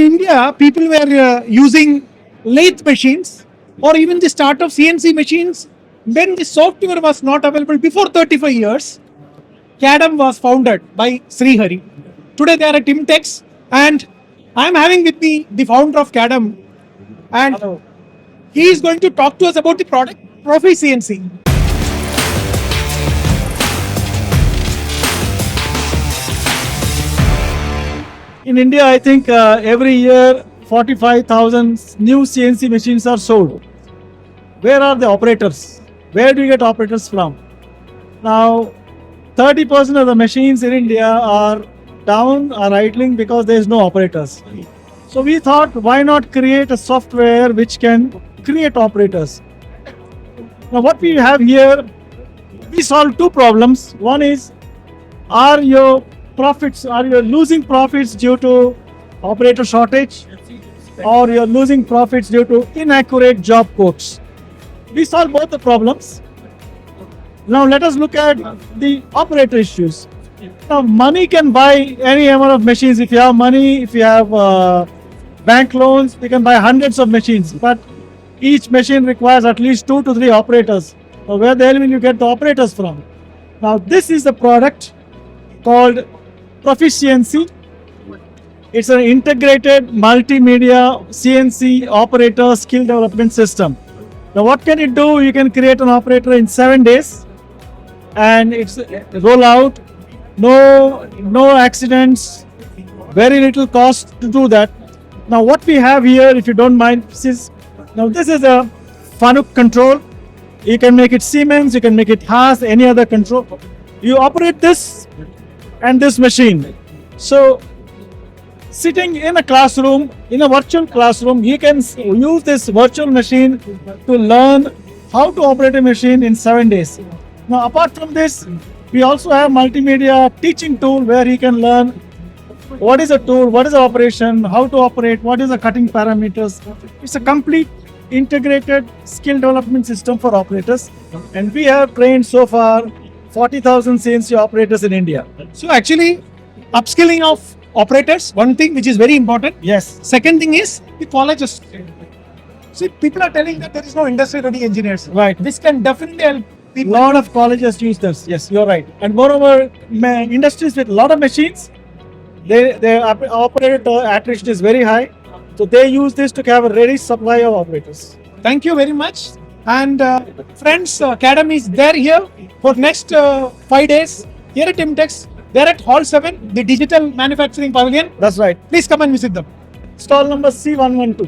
India, people were using lathe machines or even the start of CNC machines when the software was not available before 35 years. CADEM was founded by Srihari. Today they are at IMTEX, and I am having with me the founder of CADEM, and Hello. he is going to talk to us about the product profiCNC. In India, I think every year 45,000 new CNC machines are sold. Where are the operators? Where do you get operators from? Now, 30% of the machines in India are down, are idling because there is no operators. So we thought, why not create a software which can create operators? Now, what we have here, we solve two problems. One is, are you losing profits due to operator shortage, or you're losing profits due to inaccurate job codes? We solve both the problems. Now let us look at the operator issues. Now money can buy any amount of machines. If you have money, if you have bank loans, you can buy hundreds of machines, but each machine requires at least 2 to 3 operators. So where the hell will you get the operators from? Now this is the product called profiCNC. It's an integrated multimedia CNC operator skill development system. Now what can it do? You can create an operator in 7 days, and it's roll out, no accidents, very little cost to do that. Now what we have here, if you don't mind, this is a Fanuc control. You can make it Siemens, you can make it Haas, any other control. You operate this and this machine. So sitting in a classroom, in a virtual classroom, you can use this virtual machine to learn how to operate a machine in 7 days. Now apart from this, we also have multimedia teaching tool where he can learn what is a tool, what is the operation, how to operate, what is the cutting parameters. It's a complete integrated skill development system for operators, and we have trained so far 40,000 CNC operators in India. So actually, upskilling of operators, one thing which is very important. Yes. Second thing is the colleges. See, people are telling that there is no industry-ready engineers. Right. This can definitely help people. Lot of colleges use this. Yes, you're right. And moreover, industries with a lot of machines, their operator attrition is very high. So they use this to have a ready supply of operators. Thank you very much. And friends, CADEM is there here for next 5 days here at IMTEX. They're at Hall 7, the Digital Manufacturing Pavilion. That's right. Please come and visit them. Stall number C112.